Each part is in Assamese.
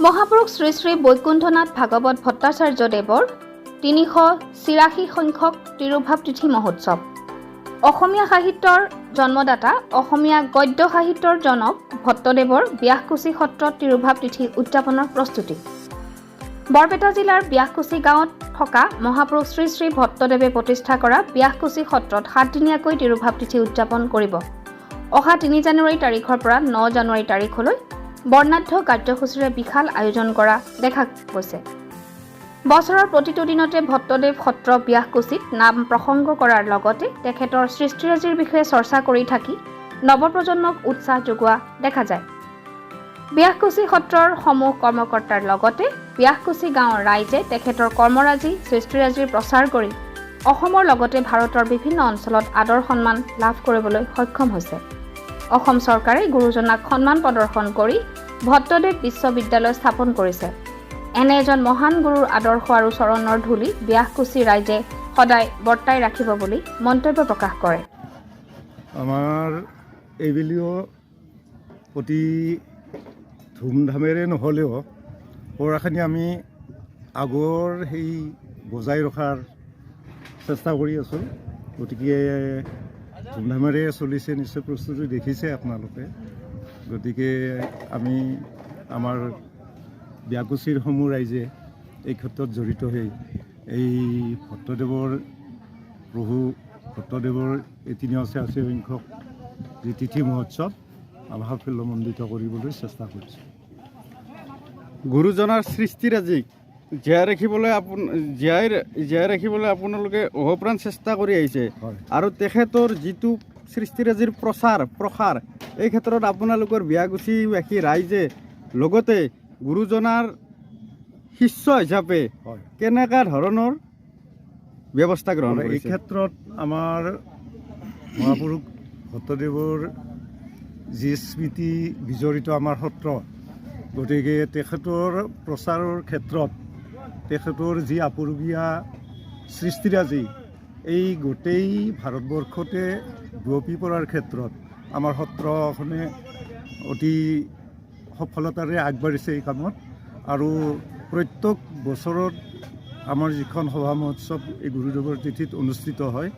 মহাপুৰুষ শ্ৰী শ্ৰী বৈকুণ্ঠনাথ ভাগৱত ভট্টাচাৰ্যদেৱৰ ৩৮৪ সংখ্যক তিৰুভাৱ তিথি মহোৎসৱ। অসমীয়া সাহিত্যৰ জন্মদাতা, অসমীয়া গদ্য সাহিত্যৰ জনক ভট্টদেৱৰ ব্যাসকুচি সত্ৰত তিৰুভাৱ তিথি উদযাপনৰ প্ৰস্তুতি। বৰপেটা জিলাৰ ব্যাসকুচি গাঁৱত থকা মহাপুৰুষ শ্ৰী শ্ৰী ভট্টদেৱে প্ৰতিষ্ঠা কৰা ব্যাসকুচি সত্ৰত 7 দিনীয়াকৈ তিৰুভাৱ তিথি উদযাপন কৰিব। অহা ৩ জানুৱাৰী তাৰিখৰ পৰা 9 জানুৱাৰী তাৰিখলৈ বৰ্ণাঢ্য কাৰ্যসূচীৰে বিশাল আয়োজন কৰা দেখা গৈছে। বছৰৰ প্ৰতিটো দিনতে ভট্টদেৱ সত্ৰ ব্যাসকুচিত নাম প্ৰসংগ কৰাৰ লগতে তেখেতৰ সৃষ্টিৰাজিৰ বিষয়ে চৰ্চা কৰি থাকি নৱপ্ৰজন্মক উৎসাহ যোগোৱা দেখা যায়। ব্যাসকুচি সত্ৰৰ সমূহ কৰ্মকৰ্তাৰ লগতে ব্যাসকুচি গাঁৱৰ ৰাইজে তেখেতৰ কৰ্মৰাজি সৃষ্টিৰাজিৰ প্ৰচাৰ কৰি অসমৰ লগতে ভাৰতৰ বিভিন্ন অঞ্চলত আদৰ সন্মান লাভ কৰিবলৈ সক্ষম হৈছে। অসম চৰকাৰে গুৰুজনাক সন্মান প্ৰদৰ্শন কৰি ভট্টদেৱ বিশ্ববিদ্যালয় স্থাপন কৰিছে। এনে এজন মহান গুৰুৰ আদৰ্শ আৰু চৰণৰ ধূলি ব্যাসকুচি ৰাইজে সদায় বৰ্তাই ৰাখিব বুলি মন্তব্য প্ৰকাশ কৰে। আমাৰ এইবেলিও অতি ধুমধামেৰে নহ'লেও পঢ়াখিনি আমি আগৰ সেই বজাই ৰখাৰ চেষ্টা কৰি আছোঁ। গতিকে ধুমধামেৰে চলিছে, নিশ্চয় প্ৰস্তুতি দেখিছে আপোনালোকে। গতিকে আমি আমাৰ ব্যাসকুচিৰ সমূহ ৰাইজে এই ক্ষেত্ৰত জড়িত হৈ এই ভট্টদেৱৰ প্ৰভু ভট্টদেৱৰ এই ৩৮৪ সংখ্যক যি তিথি মহোৎসৱ আমাৰ সাফল্যমণ্ডিত কৰিবলৈ চেষ্টা কৰিছোঁ। গুৰুজনাৰ সৃষ্টিৰাজিক জীয়াই ৰাখিবলৈ আপোনালোকে অহোপ্ৰাণ চেষ্টা কৰি আহিছে আৰু তেখেতৰ যিটো সৃষ্টিৰাজিৰ প্ৰসাৰ এই ক্ষেত্ৰত আপোনালোকৰ ব্যাসকুচিবাসী ৰাইজে লগতে গুৰুজনাৰ শিষ্য হিচাপে কেনেকুৱা ধৰণৰ ব্যৱস্থা গ্ৰহণ কৰিছে? এই ক্ষেত্ৰত আমাৰ মহাপুৰুষ ভট্টদেৱৰ যি স্মৃতি বিজড়িত আমাৰ সত্ৰ, গতিকে তেখেতৰ প্ৰচাৰৰ ক্ষেত্ৰত তেখেতৰ যি আপুৰুগীয়া সৃষ্টিৰাজি এই গোটেই ভাৰতবৰ্ষতে বিয়পি পৰাৰ ক্ষেত্ৰত আমাৰ সত্ৰখনে অতি সফলতাৰে আগবাঢ়িছে এই কামত। আৰু প্ৰত্যেক বছৰত আমাৰ যিখন সভা মহোৎসৱ এই গুৰুদেৱৰ তিথিত অনুষ্ঠিত হয়,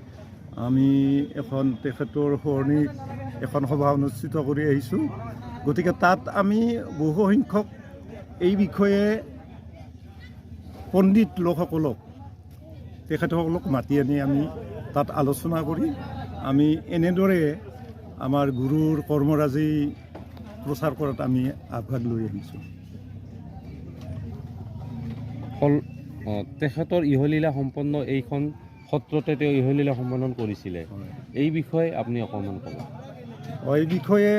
আমি এখন তেখেতৰ সোঁৱৰণিত এখন সভা অনুষ্ঠিত কৰি আহিছোঁ। গতিকে তাত আমি বহু সংখ্যক এই বিষয়ে পণ্ডিত লোকসকলক তেখেতসকলক মাতি আনি আমি তাত আলোচনা কৰি আমি এনেদৰে আমাৰ গুৰুৰ কৰ্মৰাজি প্ৰচাৰ কৰাত আমি আগভাগ লৈ আহিছোঁ। তেখেতৰ ইহলীলা সম্পন্ন এইখন সত্ৰতে তেওঁ ইহলীলা সম্পাদন কৰিছিলে, এই বিষয়ে আপুনি অকণমান ক'ব। এই বিষয়ে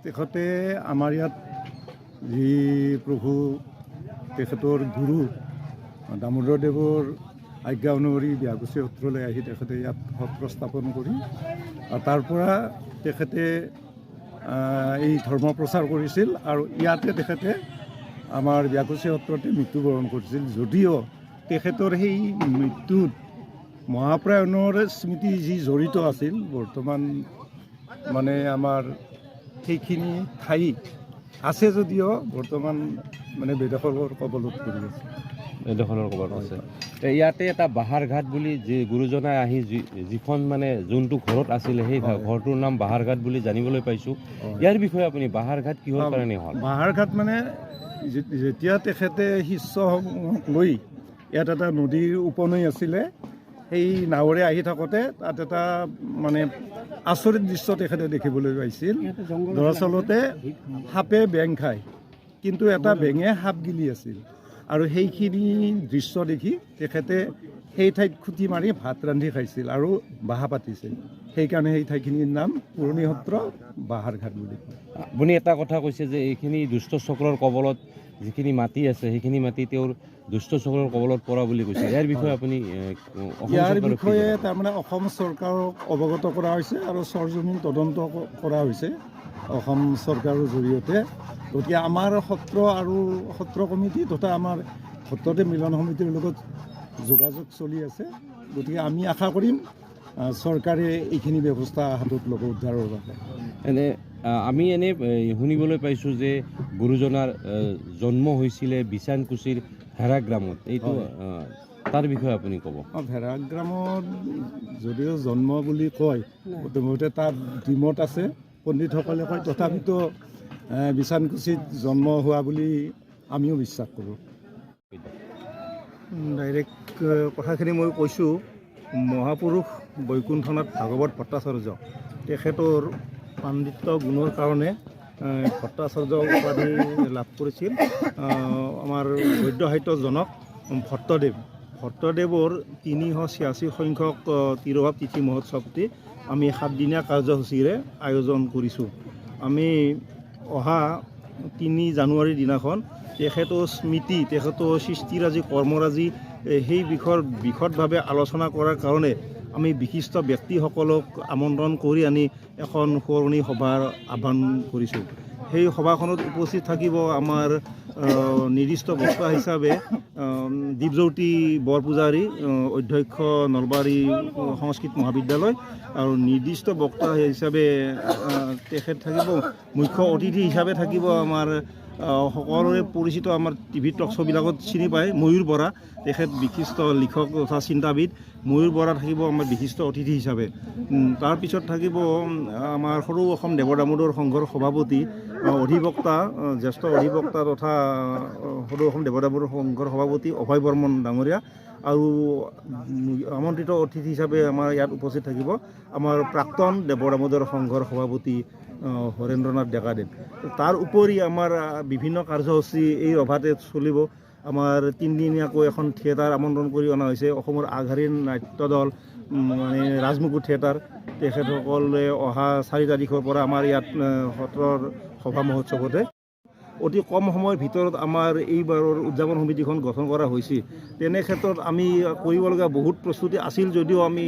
তেখেতে আমাৰ ইয়াত যি প্ৰভু তেখেতৰ গুৰু দামোদৰদেৱৰ আজ্ঞা অনুসৰি ব্যাসকুচি সত্ৰলৈ আহি তেখেতে ইয়াত সত্ৰ স্থাপন কৰি তাৰ পৰা তেখেতে এই ধৰ্ম প্ৰচাৰ কৰিছিল আৰু ইয়াতে তেখেতে আমাৰ ব্যাসকুচি সত্ৰতে মৃত্যুবৰণ কৰিছিল। যদিও তেখেতৰ সেই মৃত্যুত মহাপ্ৰায়ণৰ স্মৃতি যি জড়িত আছিল, বৰ্তমান মানে আমাৰ সেইখিনি ঠাই আছে যদিও বৰ্তমান মানে বেদখলৰ কবলত পৰি আছে। বেদখলৰ কবলত আছে। ইয়াতে এটা বাহাৰ ঘাট বুলি যি গুৰুজনাই আহি যিখন মানে যোনটো ঘৰত আছিলে সেই ঘৰটোৰ নাম বাহাৰ ঘাট বুলি জানিবলৈ পাইছোঁ। ইয়াৰ বিষয়ে আপুনি বাহাৰ ঘাট কিহৰ কাৰণে হ'ল? বাহাৰ ঘাট মানে যেতিয়া তেখেতে শিষ্যসমূহক লৈ ইয়াত এটা নদীৰ উপনৈ আছিলে, সেই নাৱেৰে আহি থাকোঁতে তাত এটা মানে আচৰিত দৃশ্য তেখেতে দেখিবলৈ পাইছিল। দৰাচলতে সাপে বেং খায়, কিন্তু এটা বেঙে সাপ গিলি আছিল আৰু সেইখিনি দৃশ্য দেখি তেখেতে সেই ঠাইত খুটি মাৰি ভাত ৰান্ধি খাইছিল আৰু বাহা পাতিছিল। সেইকাৰণে সেই ঠাইখিনিৰ নাম পুৰণি সত্ৰ বাহাৰ ঘাট বুলি কয়। আপুনি এটা কথা কৈছে যে এইখিনি দুষ্ট চক্ৰৰ কবলত যিখিনি মাটি আছে সেইখিনি মাটি তেওঁৰ দুষ্ট চক্ৰৰ কবলত পৰা বুলি কৈছে। ইয়াৰ বিষয়ে আপুনি ইয়াৰ বিষয়ে তাৰমানে অসম চৰকাৰক অৱগত কৰা হৈছে আৰু চৰজমিন তদন্ত কৰা হৈছে অসম চৰকাৰৰ জৰিয়তে। গতিকে আমাৰ সত্ৰ আৰু সত্ৰ কমিটি তথা আমাৰ ভট্টদেৱ মিলন সমিতিৰ লগত যোগাযোগ চলি আছে। গতিকে আমি আশা কৰিম চৰকাৰে এইখিনি ব্যৱস্থা হাতত ল'ব উদ্ধাৰৰ বাবে। এনে আমি এনে শুনিবলৈ পাইছোঁ যে গুৰুজনাৰ জন্ম হৈছিলে বিছানকুছিৰ ভেৰাগ্ৰামত, এইটো তাৰ বিষয়ে আপুনি ক'ব। ভেৰাগ্ৰামত যদিও জন্ম বুলি কয়, প্ৰথমতে তাত ডিমত আছে পণ্ডিতসকলে কয়, তথাপিতো বিছানকুছিত জন্ম হোৱা বুলি আমিও বিশ্বাস কৰোঁ। ডাইৰেক্ট কথাখিনি মই কৈছোঁ, মহাপুৰুষ বৈকুণ্ঠনাথ ভাগৱত ভট্টাচাৰ্য তেখেতৰ পাণ্ডিত্য গুণৰ কাৰণে ভট্টাচাৰ্য উপাধি লাভ কৰিছিল আমাৰ গদ্য সাহিত্যৰ জনক ভট্টদেৱ। ভট্টদেৱৰ 386 সংখ্যক তিৰুভাৱ তিথি মহোৎসৱটি আমি 7দিনীয়া কাৰ্যসূচীৰে আয়োজন কৰিছোঁ। আমি অহা 3 জানুৱাৰীৰ দিনাখন তেখেতৰ স্মৃতি, তেখেতৰ সৃষ্টিৰাজি কৰ্মৰাজি সেই বিষয়ৰ বিশদভাৱে আলোচনা কৰাৰ কাৰণে আমি বিশিষ্ট ব্যক্তিসকলক আমন্ত্ৰণ কৰি আনি এখন সোঁৱৰণী সভাৰ আহ্বান কৰিছোঁ। সেই সভাখনত উপস্থিত থাকিব আমাৰ নিৰ্দিষ্ট বক্তা হিচাপে দীপজ্যোতি বৰপূজাৰী, অধ্যক্ষ নলবাৰী সংস্কৃত মহাবিদ্যালয়, আৰু নিৰ্দিষ্ট বক্তা হিচাপে তেখেত থাকিব, মুখ্য অতিথি হিচাপে থাকিব আমাৰ সকলোৰে পৰিচিত, আমাৰ টিভি টক শ্ব'বিলাকত চিনি পায় ময়ূৰ বৰা, তেখেত বিশিষ্ট লিখক তথা চিন্তাবিদ। ময়ূৰ বৰা থাকিব আমাৰ বিশিষ্ট অতিথি হিচাপে। তাৰপিছত থাকিব আমাৰ সৰু অসম দেৱ দামোদৰ সংঘৰ সভাপতি, অধিবক্তা, জ্যেষ্ঠ অধিবক্তা তথা সৰু অসম দেৱ দামোদৰ সংঘৰ সভাপতি অভয় বৰ্মন ডাঙৰীয়া, আৰু আমন্ত্ৰিত অতিথি হিচাপে আমাৰ ইয়াত উপস্থিত থাকিব আমাৰ প্ৰাক্তন দেৱ দামোদৰ সংঘৰ সভাপতি হৰেন্দ্ৰনাথ ডেকাদেৱ। তাৰ উপৰি আমাৰ বিভিন্ন কাৰ্যসূচী এই সভাতে চলিব। আমাৰ 3দিনীয়াকৈ এখন থিয়েটাৰ আমন্ত্ৰণ কৰি অনা হৈছে, অসমৰ আগশাৰীৰ নাট্য দল মানে ৰাজমুকুট থিয়েটাৰ। তেখেতসকলে অহা 4 তাৰিখৰ পৰা আমাৰ ইয়াত সত্ৰৰ সভা মহোৎসৱতে অতি কম সময়ৰ ভিতৰত আমাৰ এইবাৰৰ উদযাপন সমিতিখন গঠন কৰা হৈছে। তেনে ক্ষেত্ৰত আমি কৰিবলগীয়া বহুত প্ৰস্তুতি আছিল, যদিও আমি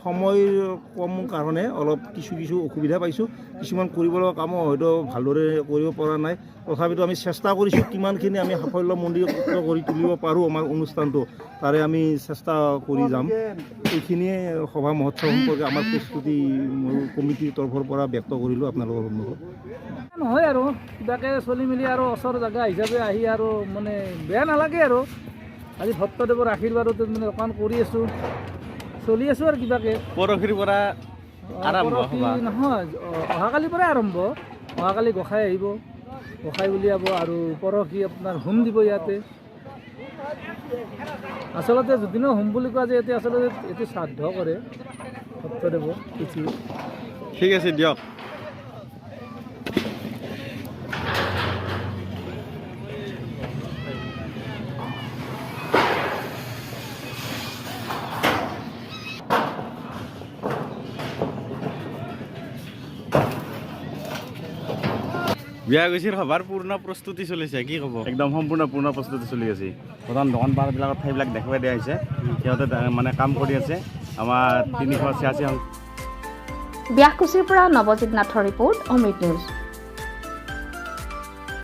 সময়ৰ কম কাৰণে অলপ কিছু অসুবিধা পাইছোঁ। কিছুমান কৰিবলগা কামো হয়তো ভালদৰে কৰিব পৰা নাই। তথাপিতো আমি চেষ্টা কৰিছোঁ কিমানখিনি আমি সাফল্যমণ্ডিত কৰি তুলিব পাৰোঁ আমাৰ অনুষ্ঠানটো, তাৰে আমি চেষ্টা কৰি যাম। এইখিনিয়ে সভা মহোৎসৱ সম্পৰ্কে আমাৰ প্ৰস্তুতি কমিটিৰ তৰফৰ পৰা ব্যক্ত কৰিলোঁ আপোনালোকৰ সন্মুখত। নহয় আৰু কিবাকে চলি মেলি আৰু ওচৰ জেগা হিচাপে আহি আৰু মানে বেয়া নালাগে আৰু আজি ভট্টদেৱৰ আশীৰ্বাদত মানে অকণমান কৰি আছোঁ, চলি আছোঁ আৰু কিবাকে। পৰহিৰ পৰা নহয়, অহাকালিৰ পৰাই আৰম্ভ। অহাকালি গোসাঁই আহিব, গোসাঁই উলিয়াব, আৰু পৰহি আপোনাৰ হোম দিব ইয়াতে। আচলতে যদিনো হোম বুলি কোৱা যায়, এতিয়া আচলতে এইটো শ্ৰাদ্ধ কৰে ভট্টদেৱৰ তিথি। ঠিক আছে দিয়ক। বিয়াগুচিৰ সভাৰ পূৰ্ণ প্ৰস্তুতি চলিছে, কি ক'ব? একদম সম্পূৰ্ণ প্ৰস্তুতি চলি আছে। প্ৰধান দোকান পাৰবিলাকত ঠাইবিলাক দেখুৱাই দিয়া হৈছে, সিহঁতে মানে কাম কৰি আছে। আমাৰ 386 ব্যাকুচিৰ পৰা নৱজিত নাথৰ ৰিপৰ্ট, অমৃত নিউজ।